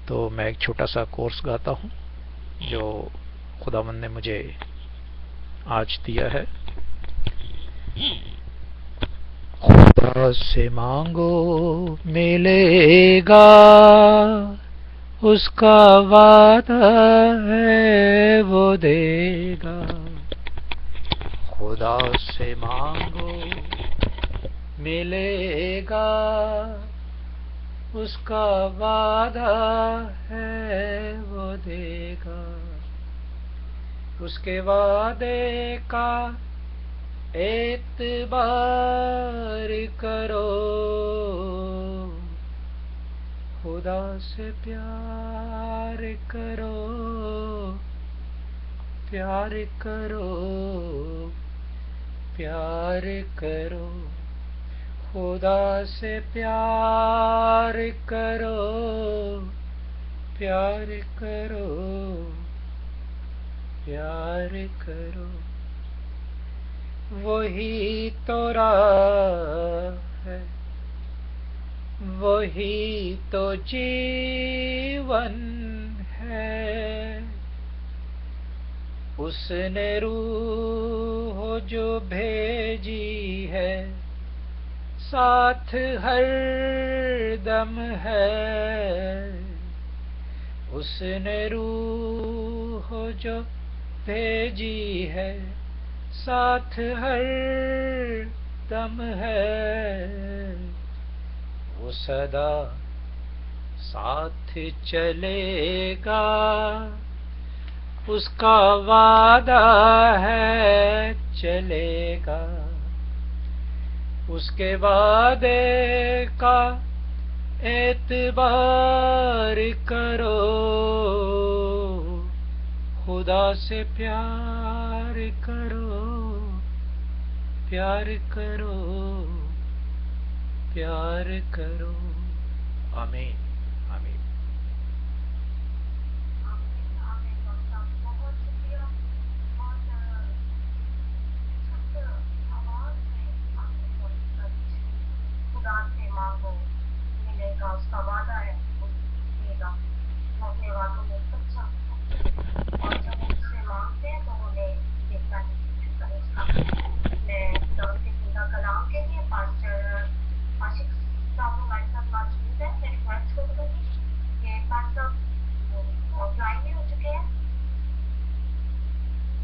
تو میں ایک چھوٹا سا کورس گاتا ہوں جو خداوند نے مجھے آج دیا ہے. خدا سے مانگو ملے گا، اس کا وعدہ ہے وہ دے گا. خدا سے مانگو ملے گا، اس کا وعدہ ہے وہ دے گا. اس کے وعدے کا اعتبار کرو، خدا سے پیار کرو، پیار کرو، پیار کرو. خدا سے پیار کرو، پیار کرو، پیار کرو. وہی تو راہ ہے، وہی تو جیون ہے. اس نے روح جو بھیجی ہے، ساتھ ہر دم ہے. اس نے روح جو بھیجی ہے، ساتھ ہر دم ہے. وہ سدا ساتھ چلے گا، اس کا وعدہ ہے چلے گا. اس کے وعدے کا اعتبار کرو، خدا سے پیار کرو، پیار کرو، پیار کرو. آمین، آمین. خدا سے مانگو ملے گا، اس کا وعدہ ہے وہ دے گا. وہ اپنے وعدوں میں سچا ہوتا ہے، اور جب اس سے مانگتے ہیں تو انہیں دیتا ہے اس کا. میں خدا کے زندہ کلام کے لیے پاسٹر عاشق صاحب ہمارے ساتھ موجود ہے. میں ریکویسٹ کروں گی کہ پاسٹر آف لائن بھی ہو چکے ہیں،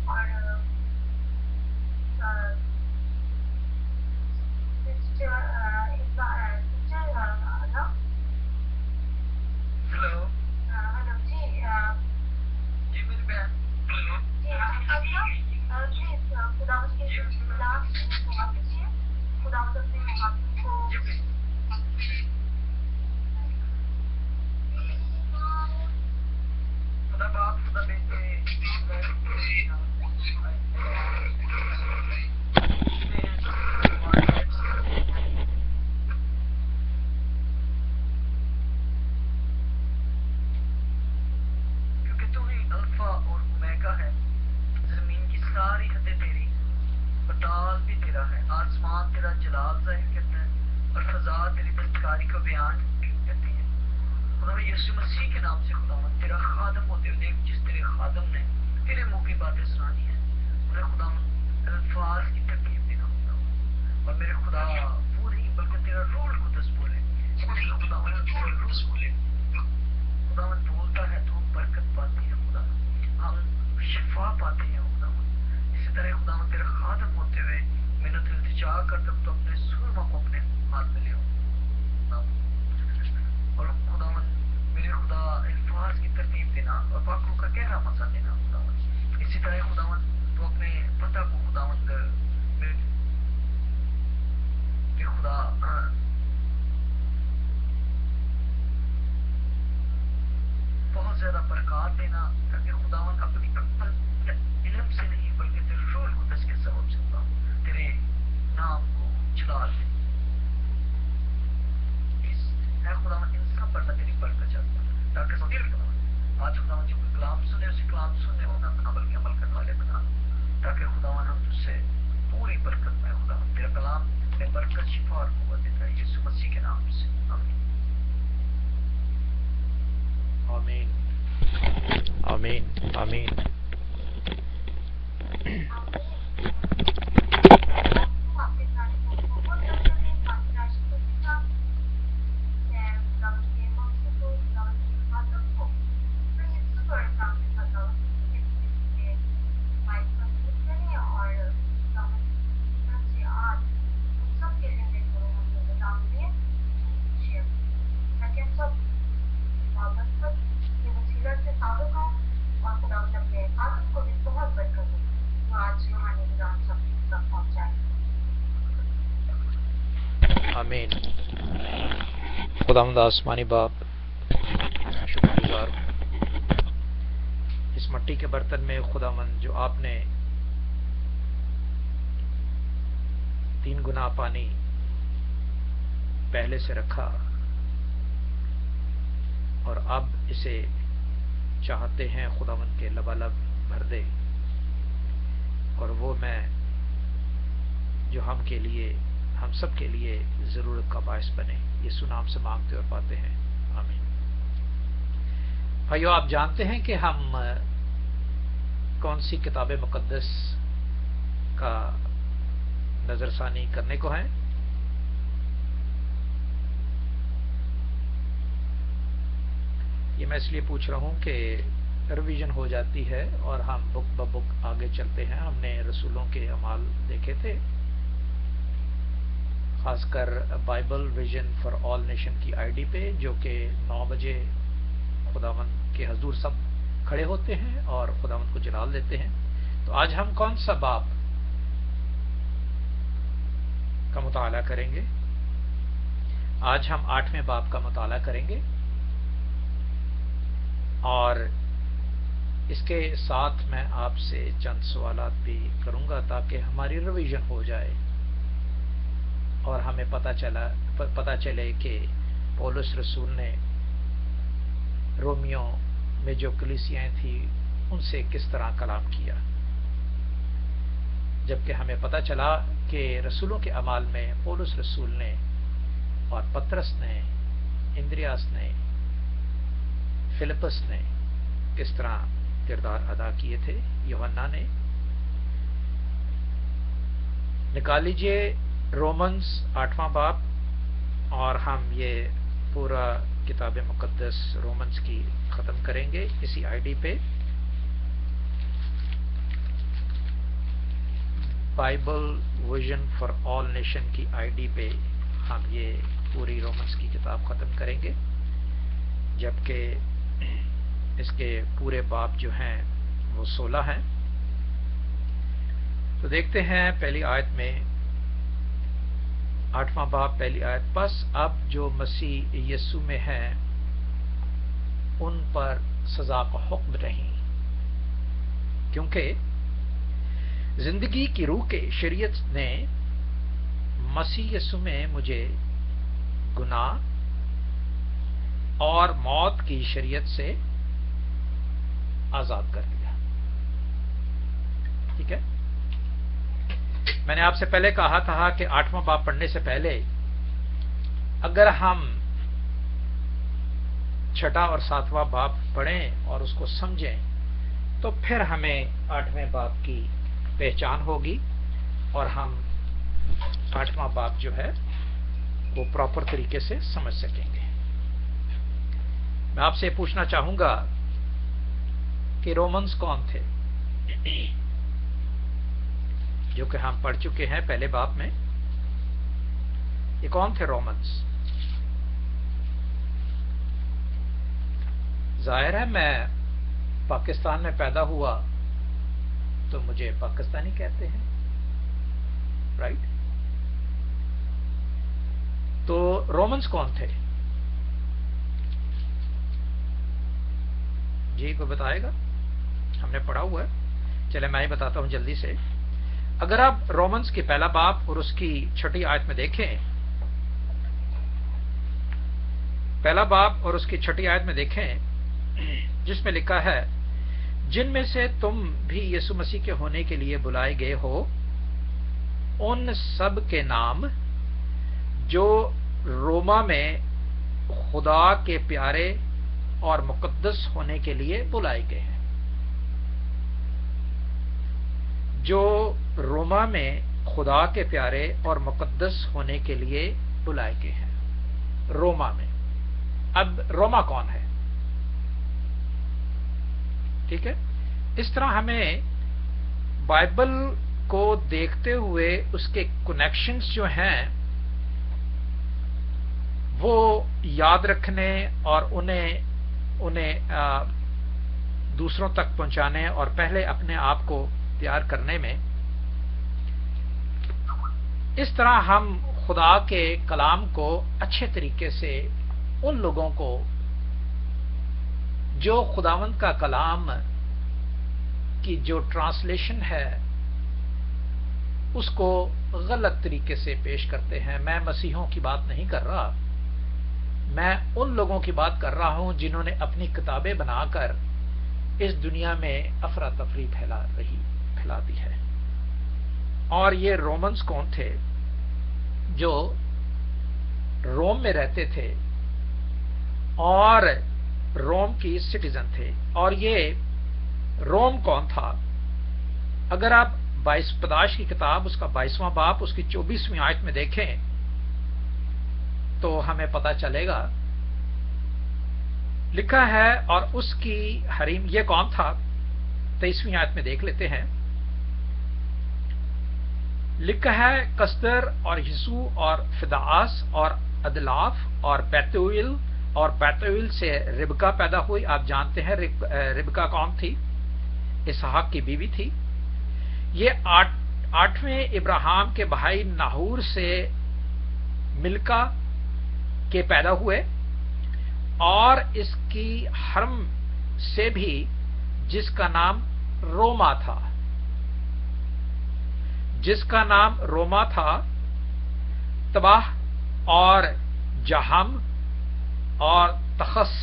اور ہلو جی جی میری بہن جی پلیز خدا کے کلام بہت اچھی ہے. خدا اپنے محبت کو خدا باپ خدا بیٹے کیونکہ تو ہی الفا اور اومیگا ہے. زمین کی ساری حدیں تیری، پتال بھی تیرا ہے. آسمان تیرا جلال ظاہر کرتا ہے اور فضا تیری دستکاری کو بیان کرتی ہے. خدا یسوع مسیح کے نام سے خداوند تیرا خادم ہوتے ہوئے دیکھ، جس تیرے خادم نے تیرے منہ کی باتیں سنانی ہیں، انہیں خداوند الفاظ کی ترکیب دینا ہوتا ہوں. اور میرے خدا وہ نہیں بلکہ تیرا روح القدس بولے. خداوند تیرا روح بولے، خداوند بولتا ہے تو ہم برکت پاتے ہیں. خدا ہم شفا پاتے ہیں. خداوند اسی طرح خداوند تیرا خادم ہوتے ہوئے محنت التجا کرتا ہوں تو اپنے سرما کو اپنے ہاتھ میں لے آؤں. اور خداوند میرے خدا الفاظ کی ترتیب دینا اور پاکوں کا گہرا مزہ دینا. خداوند اسی طرح خداوند تو اپنے پتہ کو خداوند میرے خدا بہت زیادہ برکات دینا، تاکہ خداوند اپنی عقل یا علم سے نہیں بلکہ تیرے روح القدس کے سبب سے خداوند تیرے نام کو جلال دے. اے خداوند ان سب پر میں تیری برکت چاہتا ہوں، تاکہ خداوند آج خداوند جو کوئی کلام سنے اسے کلام سننے ہونا بنا بلکہ عمل کرنے والے بنا، تاکہ خداوند ہم تجھ سے پوری برکت میں خداوند تیرا کلام میں برکت شفا اور قوت دیتا ہے یسوع مسیح کے نام سے. آمین. آمین آمین آمین خداوند آسمانی باپ شکر گزار اس مٹی کے برتن میں خداوند جو آپ نے 3 گنا پانی پہلے سے رکھا اور اب اسے چاہتے ہیں خداوند کے لبالب بھر دے، اور وہ میں جو ہم سب کے لیے ضرورت کا باعث بنے، یسوع نام سے مانگتے اور پاتے ہیں، آمین۔ بھائیو، آپ جانتے ہیں کہ ہم کون سی کتاب مقدس کا نظر ثانی کرنے کو ہیں؟ یہ میں اس لیے پوچھ رہا ہوں کہ ریویژن ہو جاتی ہے اور ہم بک بک آگے چلتے ہیں۔ ہم نے رسولوں کے اعمال دیکھے تھے، خاص کر Bible vision for all nation کی آئی ڈی پہ، جو کہ 9 بجے خداوند کے حضور سب کھڑے ہوتے ہیں اور خداوند کو جلال دیتے ہیں۔ تو آج ہم کون سا باب کا مطالعہ کریں گے؟ آج ہم 8ویں باب کا مطالعہ کریں گے، اور اس کے ساتھ میں آپ سے چند سوالات بھی کروں گا تاکہ ہماری ریویژن ہو جائے اور ہمیں پتہ چلے کہ پولس رسول نے رومیو میں جو کلیسیاں تھیں ان سے کس طرح کلام کیا، جبکہ ہمیں پتہ چلا کہ رسولوں کے اعمال میں پولس رسول نے اور پترس نے، اندریاس نے، فلپس نے کس طرح کردار ادا کیے تھے۔ یوحنا نے۔ نکال لیجئے رومنز 8واں باب، اور ہم یہ پورا کتاب مقدس رومنز کی ختم کریں گے اسی آئی ڈی پہ، Bible vision for all nation کی آئی ڈی پہ ہم یہ پوری رومنز کی کتاب ختم کریں گے، جبکہ اس کے پورے باب جو ہیں وہ 16 ہیں۔ تو دیکھتے ہیں پہلی آیت میں، 8واں باب پہلی آیت، پس اب جو مسیح یسوع میں ہیں ان پر سزا کا حکم نہیں، کیونکہ زندگی کی روح کے شریعت نے مسیح یسوع میں مجھے گناہ اور موت کی شریعت سے آزاد کر دیا۔ ٹھیک ہے، میں نے آپ سے پہلے کہا تھا کہ 8واں باب پڑھنے سے پہلے اگر ہم 6واں اور 7واں باب پڑھیں اور اس کو سمجھیں تو پھر ہمیں 8ویں باب کی پہچان ہوگی اور ہم 8واں باب جو ہے وہ پراپر طریقے سے سمجھ سکیں گے۔ میں آپ سے پوچھنا چاہوں گا کہ رومنز کون تھے، جو کہ ہم پڑھ چکے ہیں پہلے باب میں؟ یہ کون تھے رومنز؟ ظاہر ہے میں پاکستان میں پیدا ہوا تو مجھے پاکستانی کہتے ہیں، رائٹ؟ تو رومنز کون تھے؟ جی کوئی بتائے گا؟ ہم نے پڑھا ہوا ہے، چلے میں ہی بتاتا ہوں جلدی سے۔ اگر آپ رومنز کی پہلا باب اور اس کی 6 آیت میں دیکھیں، پہلا باب اور اس کی 6 آیت میں دیکھیں، جس میں لکھا ہے، جن میں سے تم بھی یسوع مسیح کے ہونے کے لیے بلائے گئے ہو، ان سب کے نام جو روما میں خدا کے پیارے اور مقدس ہونے کے لیے بلائے گئے ہیں۔ جو روما میں خدا کے پیارے اور مقدس ہونے کے لیے بلائے گئے ہیں. روما میں. اب روما کون ہے؟ ٹھیک ہے. اس طرح ہمیں بائبل کو دیکھتے ہوئے اس کے کنیکشنز جو ہیں وہ یاد رکھنے اور انہیں دوسروں تک پہنچانے اور پہلے اپنے آپ کو تیار کرنے میں اس طرح ہم خدا کے کلام کو اچھے طریقے سے ان لوگوں کو جو خداوند کا کلام کی جو ٹرانسلیشن ہے اس کو غلط طریقے سے پیش کرتے ہیں. میں مسیحوں کی بات نہیں کر رہا، میں ان لوگوں کی بات کر رہا ہوں جنہوں نے اپنی کتابیں بنا کر اس دنیا میں افراتفری پھیلا دی ہے. اور یہ رومنز کون تھے؟ جو روم میں رہتے تھے اور روم کی سٹیزن تھے. اور یہ روم کون تھا؟ اگر آپ 22 پیدائش کی کتاب اس کا 22واں باب اس کی 24ویں آیت میں دیکھیں تو ہمیں پتا چلے گا. لکھا ہے اور اس کی حریم. یہ کون تھا؟ 23ویں آیت میں دیکھ لیتے ہیں. لکھا ہے کسدر اور یسوع اور فداس اور ادلاف اور بیتویل، اور بیتویل سے ربکا پیدا ہوئی. آپ جانتے ہیں ربکا کون تھی؟ اسحاق کی بیوی تھی. یہ 8ویں ابراہیم کے بھائی ناہور سے ملکا کے پیدا ہوئے، اور اس کی حرم سے بھی جس کا نام روما تھا، تباہ اور جہم اور تخس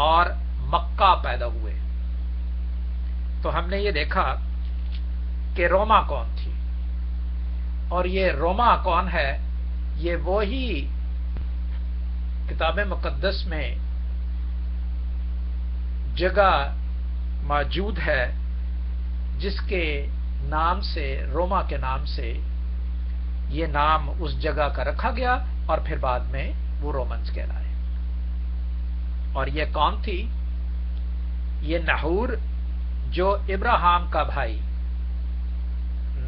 اور مکہ پیدا ہوئے. تو ہم نے یہ دیکھا کہ روما کون تھی، اور یہ روما کون ہے؟ یہ وہی کتاب مقدس میں جگہ موجود ہے جس کے نام سے، روما کے نام سے یہ نام اس جگہ کا رکھا گیا، اور پھر بعد میں وہ رومنز کہلائے. اور یہ کون تھی؟ یہ نحور جو ابراہیم کا بھائی،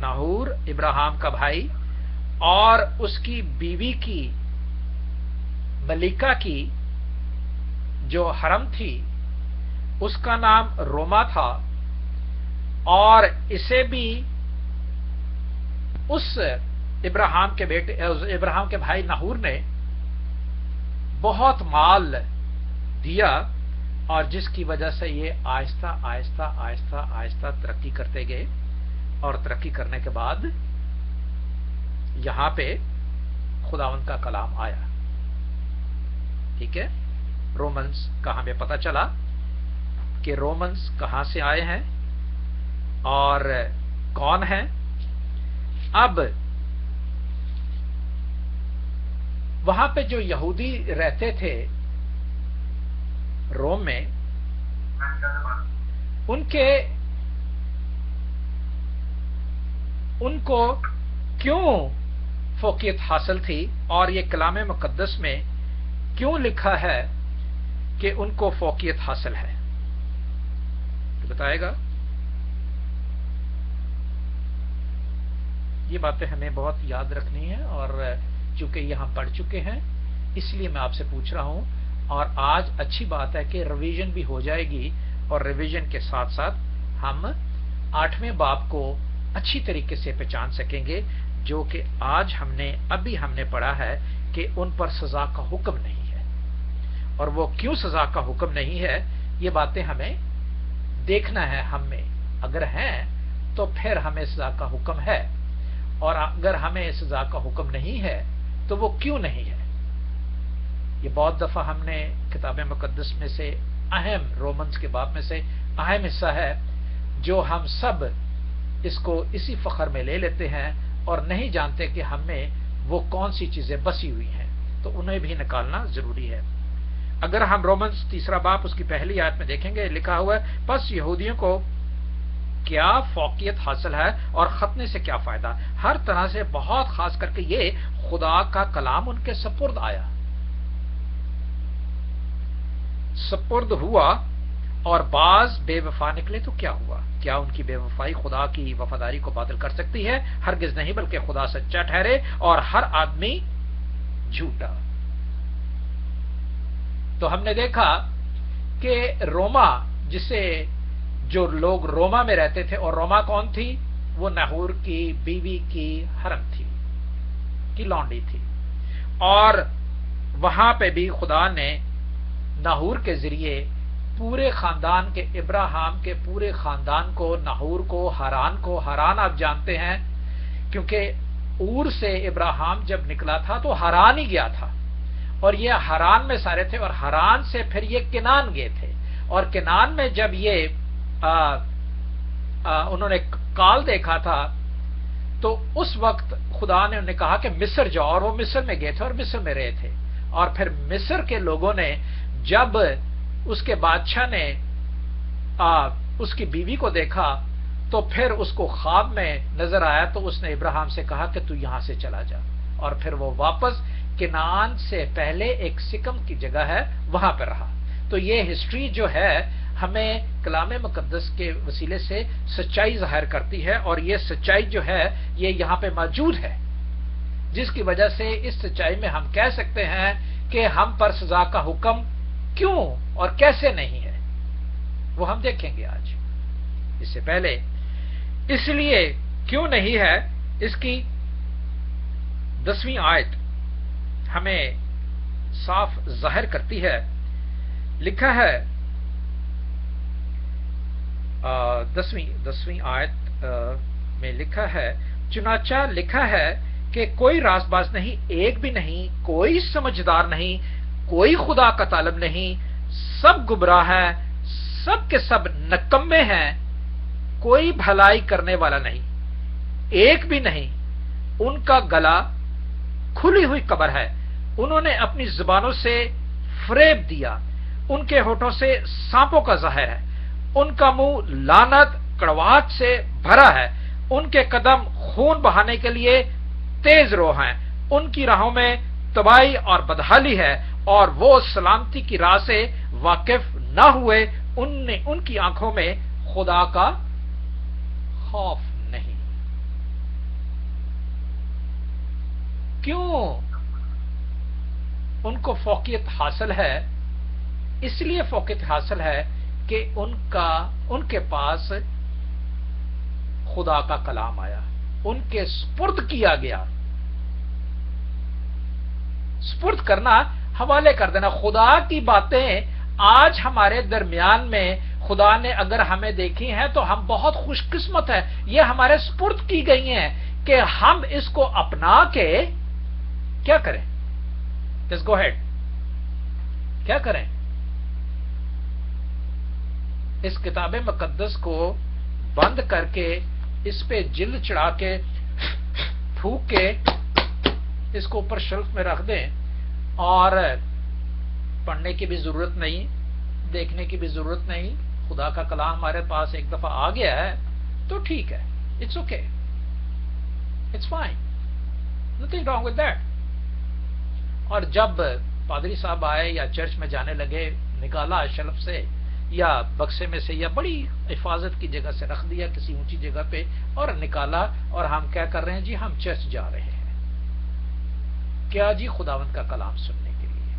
نحور ابراہیم کا بھائی، اور اس کی بیوی کی ملکہ کی جو حرم تھی اس کا نام روما تھا. اور اسے بھی اس ابراہیم کے بھائی نحور نے بہت مال دیا، اور جس کی وجہ سے یہ آہستہ آہستہ آہستہ آہستہ ترقی کرتے گئے. اور ترقی کرنے کے بعد یہاں پہ خداوند کا کلام آیا. ٹھیک ہے. رومنز کا ہمیں پتہ چلا کہ رومنز کہاں سے آئے ہیں اور کون ہیں. اب وہاں پہ جو یہودی رہتے تھے روم میں، ان کو کیوں فوقیت حاصل تھی، اور یہ کلام مقدس میں کیوں لکھا ہے کہ ان کو فوقیت حاصل ہے؟ بتائے گا. یہ باتیں ہمیں بہت یاد رکھنی ہیں، اور چونکہ یہ ہم پڑھ چکے ہیں اس لیے میں آپ سے پوچھ رہا ہوں. اور آج اچھی بات ہے کہ ریویژن بھی ہو جائے گی، اور ریویژن کے ساتھ ساتھ ہم 8ویں باب کو اچھی طریقے سے پہچان سکیں گے، جو کہ آج ابھی ہم نے پڑھا ہے کہ ان پر سزا کا حکم نہیں ہے. اور وہ کیوں سزا کا حکم نہیں ہے، یہ باتیں ہمیں دیکھنا ہے. ہم میں اگر ہیں تو پھر ہمیں سزا کا حکم ہے، اور اگر ہمیں سزا کا حکم نہیں ہے تو وہ کیوں نہیں ہے. یہ بہت دفعہ ہم نے کتاب مقدس میں سے اہم، رومنز کے باب میں سے اہم حصہ ہے جو ہم سب اس کو اسی فخر میں لے لیتے ہیں اور نہیں جانتے کہ ہمیں وہ کون سی چیزیں بسی ہوئی ہیں. تو انہیں بھی نکالنا ضروری ہے. اگر ہم رومنز 3 باب اس کی پہلی آیت میں دیکھیں گے، لکھا ہوا ہے پس یہودیوں کو کیا فوقیت حاصل ہے اور ختنے سے کیا فائدہ. ہر طرح سے بہت خاص کر کے یہ خدا کا کلام ان کے سپرد آیا، سپرد ہوا، اور بعض بے وفا نکلے تو کیا ہوا؟ کیا ان کی بے وفائی خدا کی وفاداری کو باطل کر سکتی ہے؟ ہرگز نہیں، بلکہ خدا سچا ٹھہرے اور ہر آدمی جھوٹا. تو ہم نے دیکھا کہ روما، جسے جو لوگ روما میں رہتے تھے، اور روما کون تھی؟ وہ نحور کی بیوی کی حرم تھی، کی لونڈی تھی، اور وہاں پہ بھی خدا نے نحور کے ذریعے پورے خاندان کے، ابراہیم کے پورے خاندان کو، نحور کو، ہاران آپ جانتے ہیں، کیونکہ اور سے ابراہیم جب نکلا تھا تو ہاران ہی گیا تھا، اور یہ ہاران میں سارے تھے، اور ہاران سے پھر یہ کنان گئے تھے، اور کنان میں جب یہ انہوں نے کال دیکھا تھا تو اس وقت خدا نے انہیں کہا کہ مصر جاؤ، اور وہ مصر میں گئے تھے اور مصر میں رہے تھے. اور پھر مصر کے لوگوں نے جب اس کے بادشاہ نے اس کی بیوی کو دیکھا تو پھر اس کو خواب میں نظر آیا، تو اس نے ابراہیم سے کہا کہ تو یہاں سے چلا جا، اور پھر وہ واپس کنعان سے پہلے ایک سکم کی جگہ ہے وہاں پہ رہا. تو یہ ہسٹری جو ہے ہمیں کلام مقدس کے وسیلے سے سچائی ظاہر کرتی ہے، اور یہ سچائی جو ہے یہ یہاں پہ موجود ہے، جس کی وجہ سے اس سچائی میں ہم کہہ سکتے ہیں کہ ہم پر سزا کا حکم کیوں اور کیسے نہیں ہے، وہ ہم دیکھیں گے آج. اس سے پہلے اس لیے کیوں نہیں ہے، اس کی 10ویں آیت ہمیں صاف ظاہر کرتی ہے. لکھا ہے 10ویں آیت میں لکھا ہے، چنانچہ لکھا ہے کہ کوئی راست باز نہیں، ایک بھی نہیں، کوئی سمجھدار نہیں، کوئی خدا کا طالب نہیں، سب گمراہ ہیں، سب کے سب نکمے ہیں، کوئی بھلائی کرنے والا نہیں، ایک بھی نہیں. ان کا گلا کھلی ہوئی قبر ہے، انہوں نے اپنی زبانوں سے فریب دیا، ان کے ہونٹوں سے سانپوں کا زہر ہے، ان کا منہ لعنت کڑواہٹ سے بھرا ہے، ان کے قدم خون بہانے کے لیے تیز رو ہیں، ان کی راہوں میں تباہی اور بدحالی ہے، اور وہ سلامتی کی راہ سے واقف نہ ہوئے، ان کی آنکھوں میں خدا کا خوف نہیں. کیوں ان کو فوقیت حاصل ہے؟ اس لیے فوقیت حاصل ہے کہ ان کے پاس خدا کا کلام آیا، ان کے سپرد کیا گیا. سپرد کرنا، حوالے کر دینا. خدا کی باتیں آج ہمارے درمیان میں خدا نے اگر ہمیں دیکھی ہیں تو ہم بہت خوش قسمت ہیں، یہ ہمارے سپرد کی گئی ہیں کہ ہم اس کو اپنا کے کیا کریں؟ Just go ahead. کیا کریں؟ اس کتاب مقدس کو بند کر کے، اس پہ جلد چڑھا کے، پھونک کے اس کو اوپر شیلف میں رکھ دیں، اور پڑھنے کی بھی ضرورت نہیں، دیکھنے کی بھی ضرورت نہیں. خدا کا کلام ہمارے پاس ایک دفعہ آ گیا ہے تو ٹھیک ہے، it's okay, it's fine, nothing wrong with that. اور جب پادری صاحب آئے یا چرچ میں جانے لگے، نکالا شیلف سے یا بکسے میں سے یا بڑی حفاظت کی جگہ سے رکھ دیا کسی اونچی جگہ پہ اور نکالا، اور ہم کیا کر رہے ہیں جی؟ ہم چرچ جا رہے ہیں. کیا جی؟ خداوند کا کلام سننے کے لیے.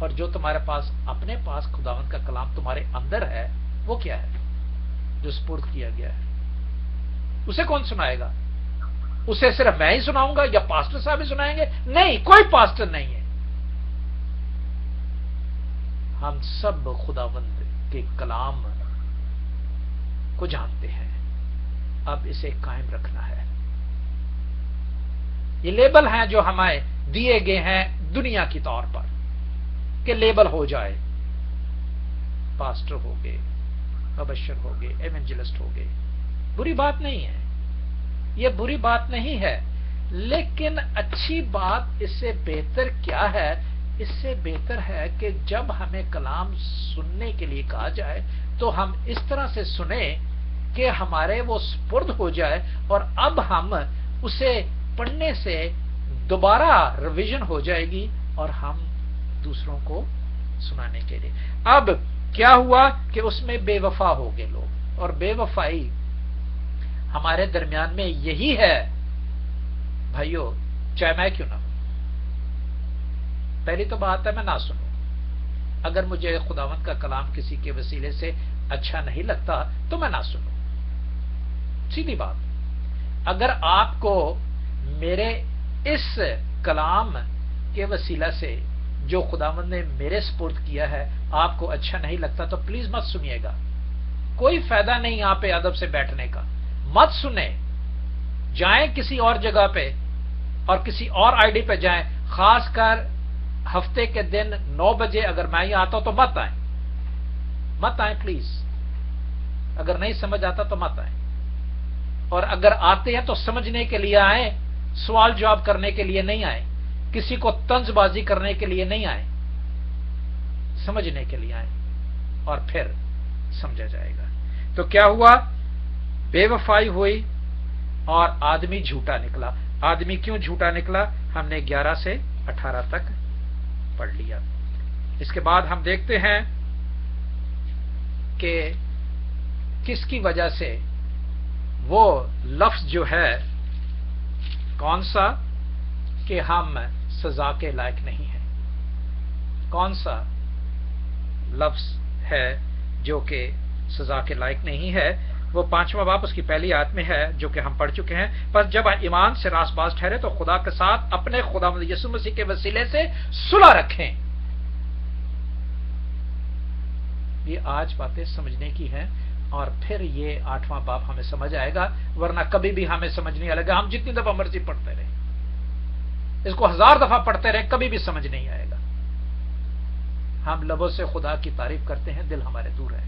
اور جو تمہارے پاس اپنے پاس خداوند کا کلام تمہارے اندر ہے، وہ کیا ہے؟ جو سپرد کیا گیا ہے. اسے کون سنائے گا؟ اسے صرف میں ہی سناؤں گا یا پاسٹر صاحب ہی سنائیں گے؟ نہیں، کوئی پاسٹر نہیں ہے. ہم سب خداوند کے کلام کو جانتے ہیں، اب اسے قائم رکھنا ہے. یہ لیبل ہیں جو ہمیں دیے گئے ہیں دنیا کی طور پر کہ لیبل ہو جائے، پاسٹر ہو گئے، مبشر ہو گئے، ایونجلسٹ ہو گئے. بری بات نہیں ہے، یہ بری بات نہیں ہے، لیکن اچھی بات اس سے بہتر کیا ہے؟ اس سے بہتر ہے کہ جب ہمیں کلام سننے کے لیے کہا جائے تو ہم اس طرح سے سنیں کہ ہمارے وہ سپرد ہو جائے اور اب ہم اسے پڑھنے سے دوبارہ ریویژن ہو جائے گی اور ہم دوسروں کو سنانے کے لیے. اب کیا ہوا کہ اس میں بے وفا ہو گئے لوگ, اور بے وفائی ہمارے درمیان میں یہی ہے بھائیو, چاہے میں کیوں نہ ہوں. پہلی تو بات ہے میں نہ سنوں. اگر مجھے خداوند کا کلام کسی کے وسیلے سے اچھا نہیں لگتا تو میں نہ سنوں, سیدھی بات. اگر آپ کو میرے اس کلام کے وسیلہ سے جو خداوند نے میرے سپرد کیا ہے آپ کو اچھا نہیں لگتا تو پلیز مت سنیے گا. کوئی فائدہ نہیں یہاں پہ ادب سے بیٹھنے کا, مت سنیں. جائیں کسی اور جگہ پہ اور کسی اور آئی ڈی پہ جائیں, خاص کر ہفتے کے دن 9 بجے اگر میں یہاں آتا ہوں تو مت آئیں پلیز. اگر نہیں سمجھ آتا تو مت آئیں, اور اگر آتے ہیں تو سمجھنے کے لیے آئیں, سوال جواب کرنے کے لیے نہیں آئیں, کسی کو طنز بازی کرنے کے لیے نہیں آئیں, سمجھنے کے لیے آئیں اور پھر سمجھا جائے گا. تو کیا ہوا, بے وفائی ہوئی اور آدمی جھوٹا نکلا. آدمی کیوں جھوٹا نکلا ہم نے 11 سے 18 تک پڑھ لیا. اس کے بعد ہم دیکھتے ہیں کہ کس کی وجہ سے وہ لفظ جو ہے کون سا کہ ہم سزا کے لائق نہیں ہیں, کون سا لفظ ہے جو کہ سزا کے لائق نہیں ہے. وہ 5واں باب اس کی پہلی آیت میں ہے جو کہ ہم پڑھ چکے ہیں. بس جب ایمان سے راست باز ٹھہرے تو خدا کے ساتھ اپنے خداوند یسوع مسیح کے وسیلے سے صلح رکھیں. یہ آج باتیں سمجھنے کی ہیں اور پھر یہ 8واں باب ہمیں سمجھ آئے گا, ورنہ کبھی بھی ہمیں سمجھ نہیں آئے گا. ہم جتنی دفعہ مرضی پڑھتے رہیں, اس کو 1000 دفعہ پڑھتے رہیں, کبھی بھی سمجھ نہیں آئے گا. ہم لبوں سے خدا کی تعریف کرتے ہیں, دل ہمارے دور ہے.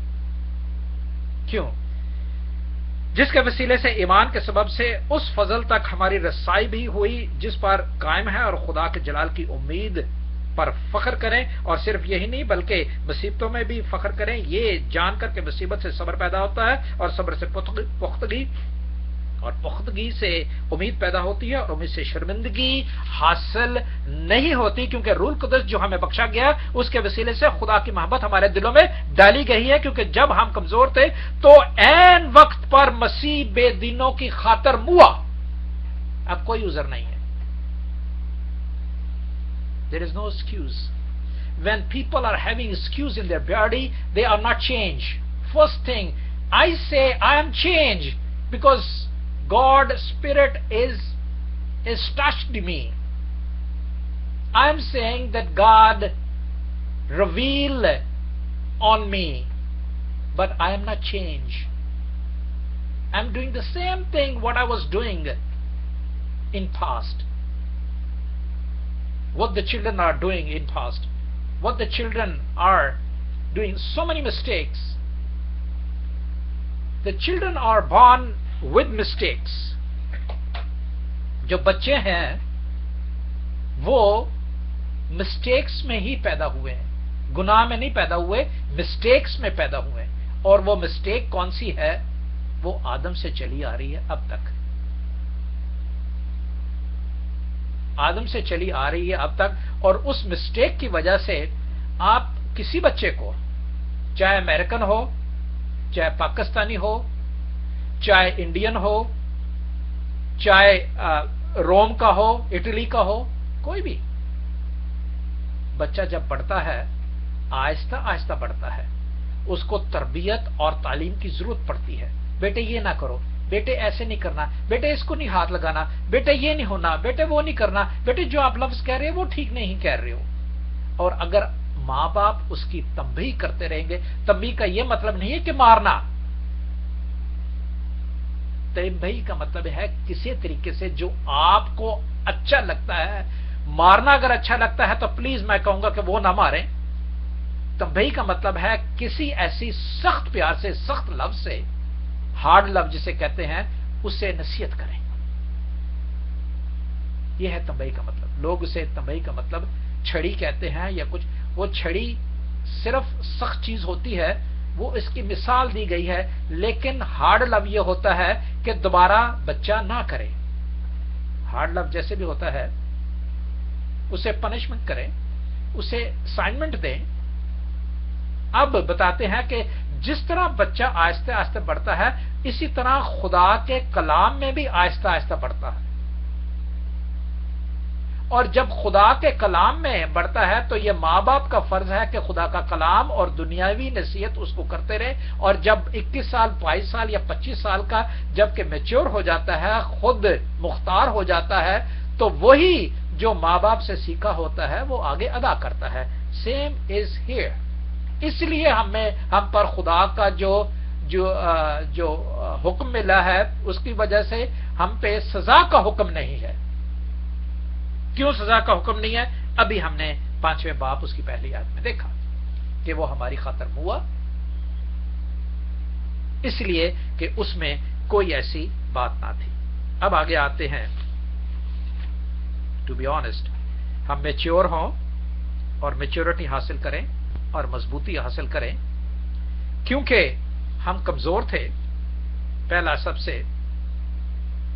کیوں؟ جس کے وسیلے سے ایمان کے سبب سے اس فضل تک ہماری رسائی بھی ہوئی جس پر قائم ہے, اور خدا کے جلال کی امید پر فخر کریں. اور صرف یہی نہیں بلکہ مصیبتوں میں بھی فخر کریں, یہ جان کر کہ مصیبت سے صبر پیدا ہوتا ہے, اور صبر سے پختگی, اور پختگی سے امید پیدا ہوتی ہے, اور امید سے شرمندگی حاصل نہیں ہوتی, کیونکہ روح القدس جو ہمیں بخشا گیا اس کے وسیلے سے خدا کی محبت ہمارے دلوں میں ڈالی گئی ہے. کیونکہ جب ہم کمزور تھے تو عین وقت پر مسیح بے دینوں کی خاطر موا. اب کوئی عذر نہیں ہے. There is no excuse. When people are having excuse in their body, they are not changed. First thing, I say I am changed because God's Spirit is touched me. I am saying that God revealed on me, but I am not changed. I am doing the same thing what I was doing in past. What the children are doing in past, what the children are doing, so many mistakes. The children are born with mistakes. جو بچے ہیں وہ mistakes میں ہی پیدا ہوئے ہیں, گناہ میں نہیں پیدا ہوئے, mistakes میں پیدا ہوئے ہیں. اور وہ mistake کون سی ہے؟ وہ آدم سے چلی آ رہی ہے اب تک, آدم سے چلی آ رہی ہے اب تک. اور اس مسٹیک کی وجہ سے آپ کسی بچے کو, چاہے امریکن ہو, چاہے پاکستانی ہو, چاہے انڈین ہو, چاہے روم کا ہو, اٹلی کا ہو, کوئی بھی بچہ جب پڑھتا ہے آہستہ آہستہ بڑھتا ہے, اس کو تربیت اور تعلیم کی ضرورت پڑتی ہے. بیٹے یہ نہ کرو, بیٹے ایسے نہیں کرنا, بیٹے اس کو نہیں ہاتھ لگانا, بیٹے یہ نہیں ہونا, بیٹے وہ نہیں کرنا, بیٹے جو آپ لفظ کہہ رہے ہو وہ ٹھیک نہیں کہہ رہے ہو. اور اگر ماں باپ اس کی تنبیہ کرتے رہیں گے, تنبیہ کا یہ مطلب نہیں ہے کہ مارنا, تنبیہ کا مطلب ہے کسی طریقے سے جو آپ کو اچھا لگتا ہے. مارنا اگر اچھا لگتا ہے تو پلیز میں کہوں گا کہ وہ نہ ماریں. تنبیہ کا مطلب ہے کسی ایسی سخت پیار سے, سخت لفظ سے, ہارڈ لفظ جسے کہتے ہیں, اسے نصیحت کریں. یہ ہے تنبیہ کا مطلب. لوگ اسے تنبیہ کا مطلب چھڑی کہتے ہیں یا کچھ. وہ چھڑی صرف سخت چیز ہوتی ہے وہ اس کی مثال دی گئی ہے، لیکن ہارڈ لو یہ ہوتا ہے کہ دوبارہ بچہ نہ کرے. ہارڈ لو جیسے بھی ہوتا ہے، اسے پنشمنٹ کریں، اسے اسائنمنٹ دیں. اب بتاتے ہیں کہ جس طرح بچہ آہستہ آہستہ بڑھتا ہے، اسی طرح خدا کے کلام میں بھی آہستہ آہستہ بڑھتا ہے. اور جب خدا کے کلام میں بڑھتا ہے تو یہ ماں باپ کا فرض ہے کہ خدا کا کلام اور دنیاوی نصیحت اس کو کرتے رہے. اور جب 21 سال 22 سال یا 25 سال کا جب کہ میچور ہو جاتا ہے، خود مختار ہو جاتا ہے، تو وہی جو ماں باپ سے سیکھا ہوتا ہے وہ آگے ادا کرتا ہے. Same is here. اس لیے ہم پر خدا کا جو حکم ملا ہے، اس کی وجہ سے ہم پہ سزا کا حکم نہیں ہے. کیوں سزا کا حکم نہیں ہے؟ ابھی ہم نے 5ویں باب اس کی پہلی آیت میں دیکھا کہ وہ ہماری خاطر ہوا، اس لیے کہ اس میں کوئی ایسی بات نہ تھی. اب آگے آتے ہیں. ٹو بی آنےسٹ، ہم میچور ہوں اور میچورٹی حاصل کریں اور مضبوطی حاصل کریں، کیونکہ ہم کمزور تھے. پہلا سب سے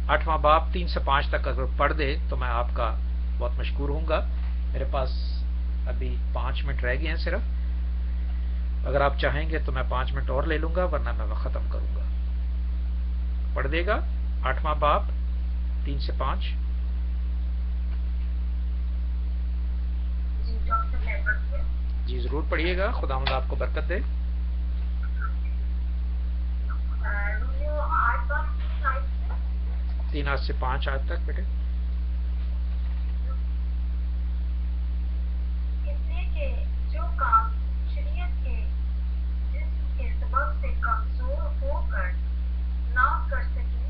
8واں باب 3 سے 5 تک اگر پڑھ دے تو میں آپ کا بہت مشکور ہوں گا. میرے پاس ابھی 5 منٹ رہ گئے ہیں صرف. اگر آپ چاہیں گے تو میں 5 منٹ اور لے لوں گا، ورنہ میں ختم کروں گا. پڑھ دے گا 8واں باب 3 سے 5. جی ضرور پڑھیے گا. خداوند آپ کو برکت دے. تین آیت سے 5 آیت تک بیٹے. جو کام شریعت کے جسم کے سبب سے کمزور ہو کر نہ کر سکے،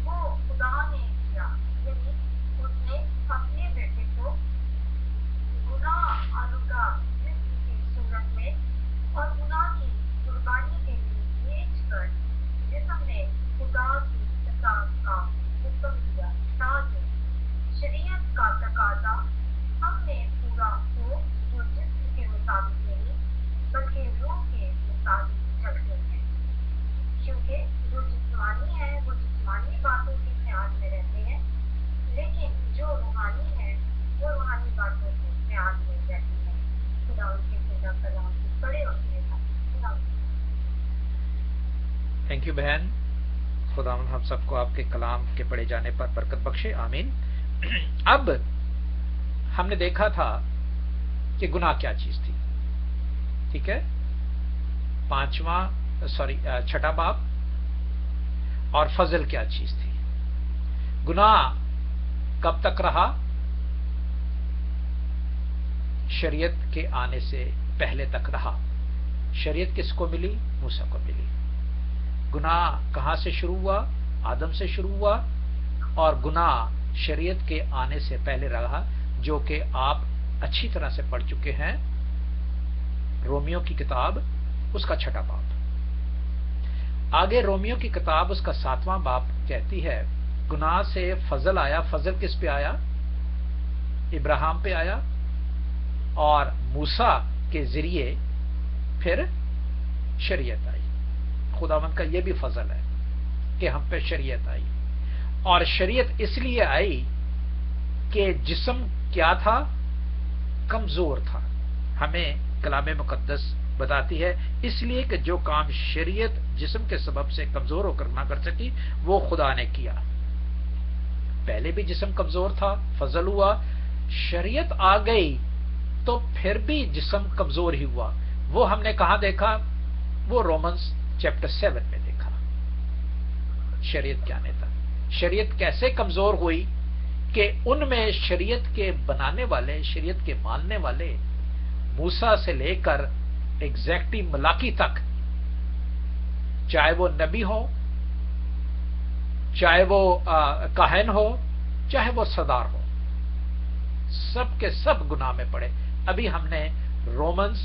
وہ خدا نے کیا، یعنی اس نے اپنے بیٹے کو گناہ آلودہ جسم کی صورت میں اور گناہ کی قربانی کے لیے بھیج کر جسم نے خدا کی اطاعت کا حکم دیا، تاکہ شریعت کا تقاضا ہم میں پورا ہو، جو جسم کے مطابق نہیں بلکہ روح کے مطابق چلتے ہیں. کیونکہ جو جسمانی ہے وہ جسمانی باتوں کے خیال میں رہتے ہیں، لیکن جو روحانی ہے وہ روحانی باتوں کے خیال میں رہتی ہے. خدا ان کے خدا کلام سے پڑے اور خدا. تھینک یو بہن. خدا ہم سب کو آپ کے کلام کے پڑھے جانے پر برکت بخشے. آمین. اب ہم نے دیکھا تھا کہ گناہ کیا چیز تھی. ٹھیک ہے. 6واں باب. اور فضل کیا چیز تھی. گناہ کب تک رہا؟ شریعت کے آنے سے پہلے تک رہا. شریعت کس کو ملی؟ موسیٰ کو ملی. گناہ کہاں سے شروع ہوا؟ آدم سے شروع ہوا. اور گناہ شریعت کے آنے سے پہلے رہا، جو کہ آپ اچھی طرح سے پڑھ چکے ہیں. رومیو کی کتاب اس کا 6واں باب. آگے رومیو کی کتاب اس کا 7واں باب کہتی ہے گناہ سے فضل آیا. فضل کس پہ آیا؟ ابراہیم پہ آیا. اور موسیٰ کے ذریعے پھر شریعت آئی. خداوند کا یہ بھی فضل ہے کہ ہم پہ شریعت آئی. اور شریعت اس لیے آئی کہ جسم کیا تھا؟ کمزور تھا. ہمیں کلام مقدس بتاتی ہے اس لیے کہ جو کام شریعت جسم کے سبب سے کمزور ہو کر نہ کر سکی وہ خدا نے کیا. پہلے بھی جسم کمزور تھا، فضل ہوا. شریعت آ گئی تو پھر بھی جسم کمزور ہی ہوا. وہ ہم نے کہاں دیکھا؟ وہ رومنس چیپٹر 7 میں دیکھا. شریعت کیا نہیں تھا. شریعت کیسے کمزور ہوئی کہ ان میں شریعت کے بنانے والے، شریعت کے ماننے والے موسیٰ سے لے کر ایگزیکٹلی ملاکی تک، چاہے وہ نبی ہو، چاہے وہ کاہن ہو، چاہے وہ سردار ہو، سب کے سب گناہ میں پڑے. ابھی ہم نے رومنس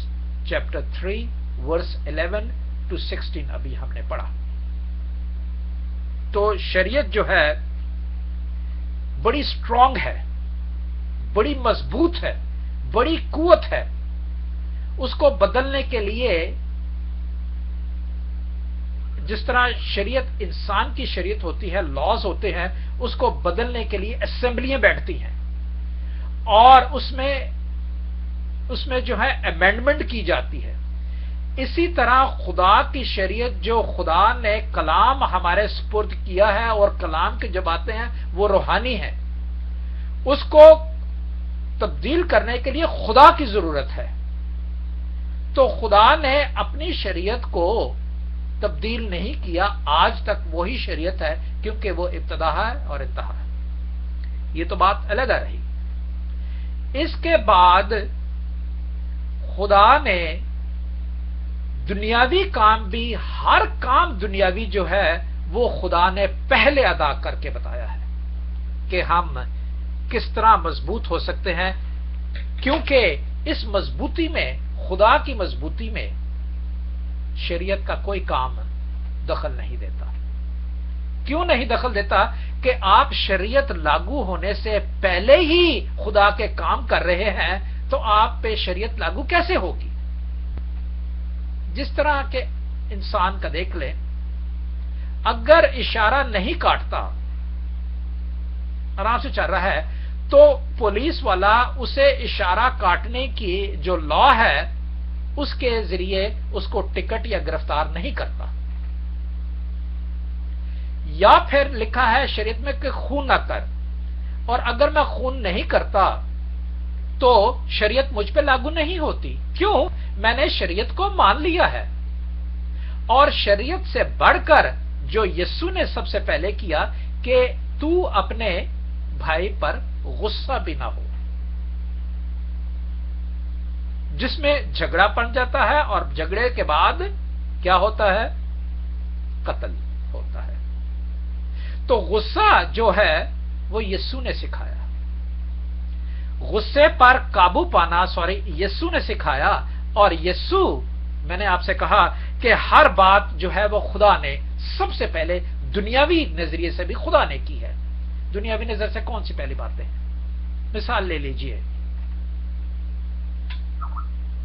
چیپٹر 3 ورس 11 to 16 ابھی ہم نے پڑھا. تو شریعت جو ہے بڑی اسٹرانگ ہے، بڑی مضبوط ہے، بڑی قوت ہے. اس کو بدلنے کے لیے جس طرح شریعت انسان کی شریعت ہوتی ہے، لاز ہوتے ہیں، اس کو بدلنے کے لیے اسمبلیاں بیٹھتی ہیں اور اس میں جو ہے امینڈمنٹ کی جاتی ہے، اسی طرح خدا کی شریعت جو خدا نے کلام ہمارے سپرد کیا ہے اور کلام کی جو باتیں ہیں وہ روحانی ہیں، اس کو تبدیل کرنے کے لیے خدا کی ضرورت ہے۔ تو خدا نے اپنی شریعت کو تبدیل نہیں کیا، آج تک وہی شریعت ہے، کیونکہ وہ ابتدا ہے اور انتہا ہے۔ یہ تو بات علیحدہ رہی۔ اس کے بعد خدا نے دنیاوی کام بھی، ہر کام دنیاوی جو ہے وہ خدا نے پہلے ادا کر کے بتایا ہے کہ ہم کس طرح مضبوط ہو سکتے ہیں، کیونکہ اس مضبوطی میں، خدا کی مضبوطی میں شریعت کا کوئی کام دخل نہیں دیتا۔ کیوں نہیں دخل دیتا؟ کہ آپ شریعت لاگو ہونے سے پہلے ہی خدا کے کام کر رہے ہیں، تو آپ پہ شریعت لاگو کیسے ہوگی؟ جس طرح کہ انسان کا دیکھ لیں، اگر اشارہ نہیں کاٹتا، آرام سے چل رہا ہے، تو پولیس والا اسے اشارہ کاٹنے کی جو لا ہے اس کے ذریعے اس کو ٹکٹ یا گرفتار نہیں کرتا۔ یا پھر لکھا ہے شریعت میں کہ خون نہ کر، اور اگر میں خون نہیں کرتا تو شریعت مجھ پہ لاگو نہیں ہوتی۔ کیوں؟ میں نے شریعت کو مان لیا ہے، اور شریعت سے بڑھ کر جو یسوع نے سب سے پہلے کیا کہ تو اپنے بھائی پر غصہ بھی نہ ہو، جس میں جھگڑا پڑ جاتا ہے، اور جھگڑے کے بعد کیا ہوتا ہے؟ قتل ہوتا ہے۔ تو غصہ جو ہے وہ یسوع نے سکھایا، غصے پر قابو پانا یسوع نے سکھایا۔ اور یسوع، میں نے آپ سے کہا کہ ہر بات جو ہے وہ خدا نے سب سے پہلے دنیاوی نظریے سے بھی خدا نے کی ہے۔ دنیاوی نظر سے کون سی پہلی باتیں؟ مثال لے لیجئے،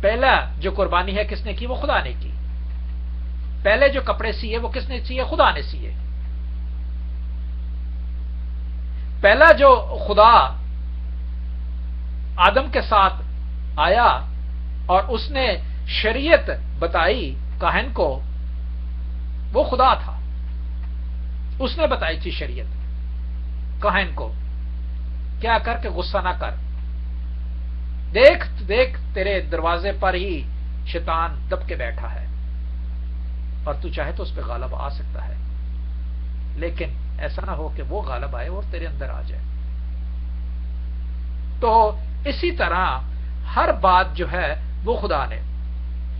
پہلا جو قربانی ہے کس نے کی؟ وہ خدا نے کی۔ پہلے جو کپڑے سیے وہ کس نے سیے؟ خدا نے سیے۔ پہلا جو خدا آدم کے ساتھ آیا اور اس نے شریعت بتائی کاہن کو، وہ خدا تھا، اس نے بتائی تھی شریعت کاہن کو، کیا کر کے غصہ نہ کر، دیکھ دیکھ تیرے دروازے پر ہی شیطان دب کے بیٹھا ہے اور تو چاہے تو اس پہ غالب آ سکتا ہے، لیکن ایسا نہ ہو کہ وہ غالب آئے اور تیرے اندر آ جائے۔ تو اسی طرح ہر بات جو ہے وہ خدا نے۔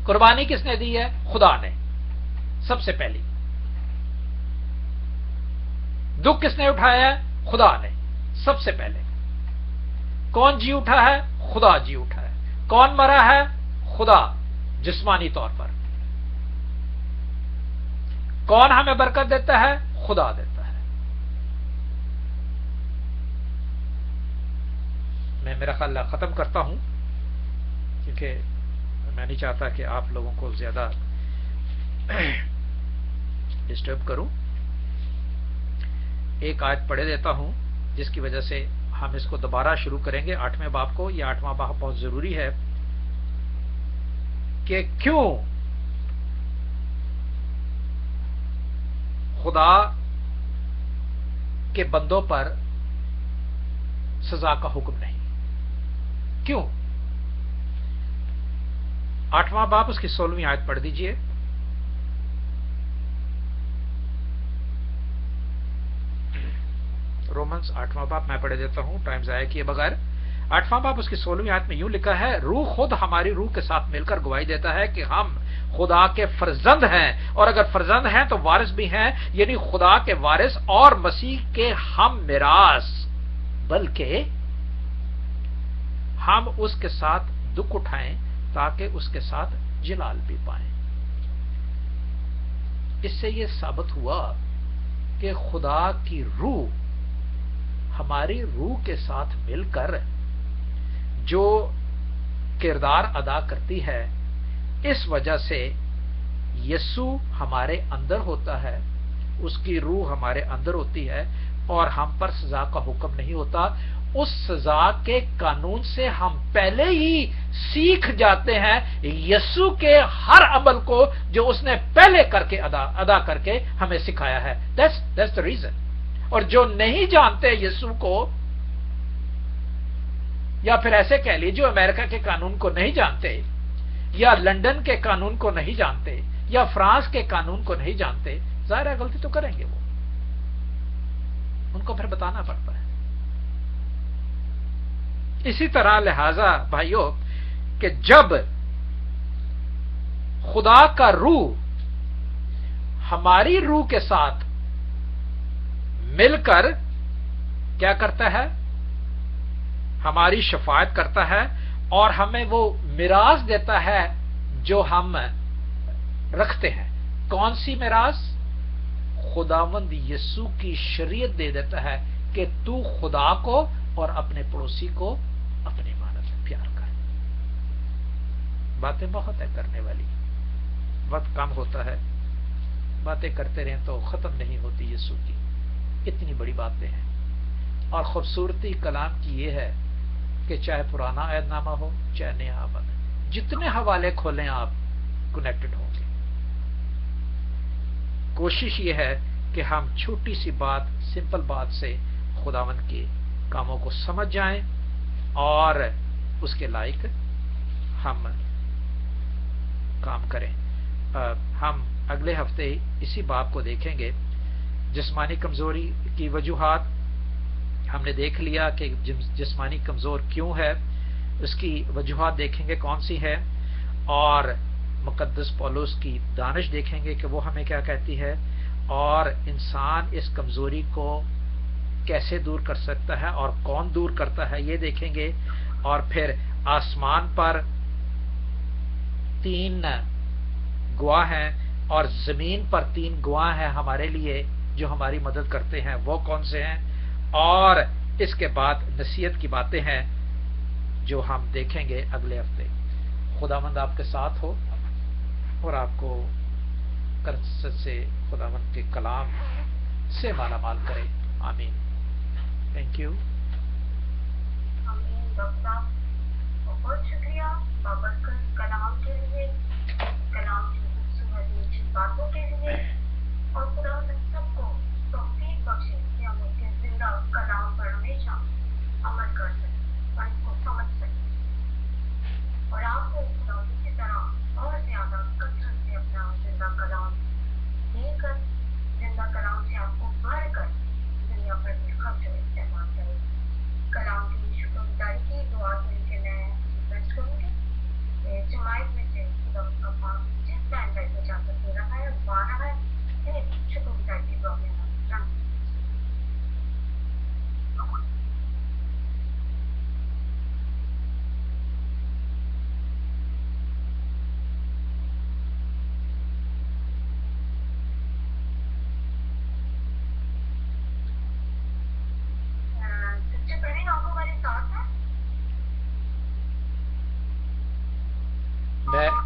قربانی کس نے دی ہے؟ خدا نے سب سے پہلی۔ دکھ کس نے اٹھایا ہے؟ خدا نے سب سے پہلے۔ کون جی اٹھا ہے؟ خدا جی اٹھا ہے۔ کون مرا ہے؟ خدا، جسمانی طور پر۔ کون ہمیں برکت دیتا ہے؟ خدا دیتا ہے۔ میں میرا خیال ختم کرتا ہوں، کیونکہ میں نہیں چاہتا کہ آپ لوگوں کو زیادہ ڈسٹرب کروں۔ ایک آیت پڑھ دیتا ہوں جس کی وجہ سے ہم اس کو دوبارہ شروع کریں گے 8ویں باب کو۔ یہ 8واں باب بہت ضروری ہے کہ کیوں خدا کے بندوں پر سزا کا حکم نہیں، کیوں؟ 8واں باب اس کی 16ویں آیت پڑھ دیجئے۔ رومنز 8واں باب میں پڑھ دیتا ہوں ٹائم ضائع کیے بغیر۔ 8واں باب اس کی 16ویں آیت میں یوں لکھا ہے، روح خود ہماری روح کے ساتھ مل کر گواہی دیتا ہے کہ ہم خدا کے فرزند ہیں، اور اگر فرزند ہیں تو وارث بھی ہیں، یعنی خدا کے وارث اور مسیح کے ہم میراث، بلکہ ہم اس کے ساتھ دکھ اٹھائیں تاکہ اس کے ساتھ جلال بھی پائیں۔ اس سے یہ ثابت ہوا کہ خدا کی روح ہماری روح کے ساتھ مل کر جو کردار ادا کرتی ہے، اس وجہ سے یسوع ہمارے اندر ہوتا ہے، اس کی روح ہمارے اندر ہوتی ہے اور ہم پر سزا کا حکم نہیں ہوتا، اس سزا کے قانون سے ہم پہلے ہی سیکھ جاتے ہیں یسوع کے ہر عمل کو جو اس نے پہلے کر کے ادا کر کے ہمیں سکھایا ہے. That's the reason. اور جو نہیں جانتے یسوع کو، یا پھر ایسے کہہ لیجیے جو امریکہ کے قانون کو نہیں جانتے، یا لندن کے قانون کو نہیں جانتے، یا فرانس کے قانون کو نہیں جانتے، ظاہر ہے غلطی تو کریں گے، وہ ان کو پھر بتانا پڑتا ہے. اسی طرح لہذا بھائیوں کہ جب خدا کا روح ہماری روح کے ساتھ مل کر کیا کرتا ہے، ہماری شفاعت کرتا ہے اور ہمیں وہ میراث دیتا ہے جو ہم رکھتے ہیں. کون سی میراث؟ خداوند یسوع کی شریعت دے دیتا ہے کہ تو خدا کو اور اپنے پڑوسی کو اپنے مانند پیار کر. باتیں بہت ہے کرنے والی، وقت کم ہوتا ہے، باتیں کرتے رہیں تو ختم نہیں ہوتی یسوع کی. اتنی بڑی باتیں ہیں، اور خوبصورتی کلام کی یہ ہے کہ چاہے پرانا عہد نامہ ہو چاہے نیا عہد، جتنے حوالے کھولیں آپ کنیکٹڈ ہوں گے. کوشش یہ ہے کہ ہم چھوٹی سی بات، سمپل بات سے خداوند کے کاموں کو سمجھ جائیں اور اس کے لائق ہم کام کریں. ہم اگلے ہفتے اسی باب کو دیکھیں گے. جسمانی کمزوری کی وجوہات ہم نے دیکھ لیا کہ جسمانی کمزور کیوں ہے، اس کی وجوہات دیکھیں گے کون سی ہے، اور مقدس پولس کی دانش دیکھیں گے کہ وہ ہمیں کیا کہتی ہے، اور انسان اس کمزوری کو کیسے دور کر سکتا ہے اور کون دور کرتا ہے یہ دیکھیں گے. اور پھر آسمان پر 3 گواہ ہیں اور زمین پر 3 گواہ ہیں ہمارے لیے جو ہماری مدد کرتے ہیں، وہ کون سے ہیں. اور اس کے بعد نصیحت کی باتیں ہیں جو ہم دیکھیں گے اگلے ہفتے. خداوند آپ کے ساتھ ہو اور آپ کو کرست سے خداوند کے کلام سے مالا مال کرے. آمین. Thank you. آمین. ڈاکٹر صاحب بہت شکریہ بابرکت کلام کے لیے، کلام کی خوبصورت باتوں کے لیے، اور خدا ہم سب کو توفیق بخشے کہ ہم اس کے زندہ کلام پر ہمیشہ عمل کر سکیں اور اس کو سمجھ سکیں، اور آپ کو خدا کی طرح اور زیادہ کثرت سے اپنا زندہ کلام دے کر، زندہ کلام سے آپ کو بھر کر دنیا پر بھی خرچ استعمال کرے. کلام کی شکر گزاری کی دعا کے لیے میں ریکویسٹ کروں گی جماعت میں سے خدا کا پاک جس ٹائم پر اجازت دے رہا ہے وہ آ رہا ہے، شکر گزاری کی دعا میں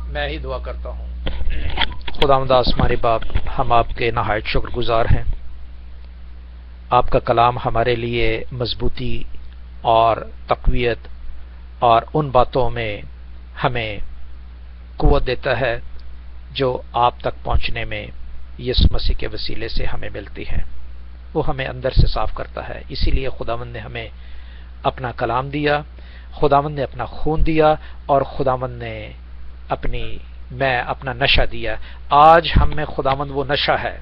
میں ہی دعا کرتا ہوں. خداوند آسمانی باپ، ہم آپ کے نہایت شکر گزار ہیں. آپ کا کلام ہمارے لیے مضبوطی اور تقویت اور ان باتوں میں ہمیں قوت دیتا ہے جو آپ تک پہنچنے میں یسوع مسیح کے وسیلے سے ہمیں ملتی ہیں. وہ ہمیں اندر سے صاف کرتا ہے. اسی لیے خداوند نے ہمیں اپنا کلام دیا، خداوند نے اپنا خون دیا، اور خداوند نے اپنا نشہ دیا. آج ہم میں خداوند وہ نشہ ہے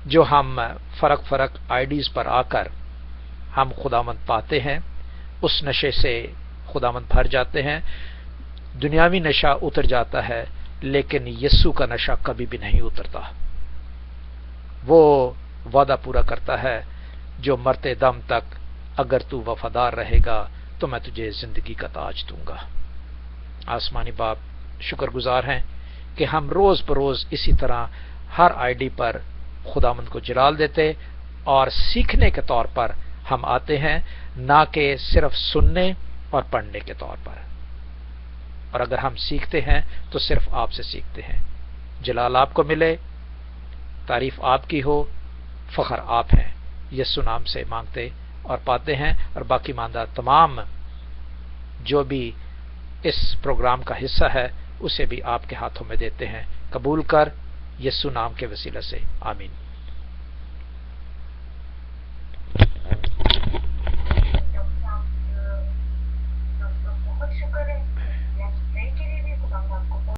جو ہم فرق آئی ڈیز پر آ کر ہم خداوند پاتے ہیں. اس نشے سے خداوند بھر جاتے ہیں. دنیاوی نشہ اتر جاتا ہے لیکن یسوع کا نشہ کبھی بھی نہیں اترتا. وہ وعدہ پورا کرتا ہے جو مرتے دم تک اگر تو وفادار رہے گا تو میں تجھے زندگی کا تاج دوں گا. آسمانی باپ، شکر گزار ہیں کہ ہم روز بروز اسی طرح ہر آئی ڈی پر خداوند کو جلال دیتے اور سیکھنے کے طور پر ہم آتے ہیں، نہ کہ صرف سننے اور پڑھنے کے طور پر. اور اگر ہم سیکھتے ہیں تو صرف آپ سے سیکھتے ہیں. جلال آپ کو ملے، تعریف آپ کی ہو، فخر آپ ہیں، یسوع نام سے مانگتے اور پاتے ہیں، اور باقی ماندہ تمام جو بھی اس پروگرام کا حصہ ہے اسے بھی آپ کے ہاتھوں میں دیتے ہیں۔ قبول کر یسوع نام کے وسیلہ سے، آمین۔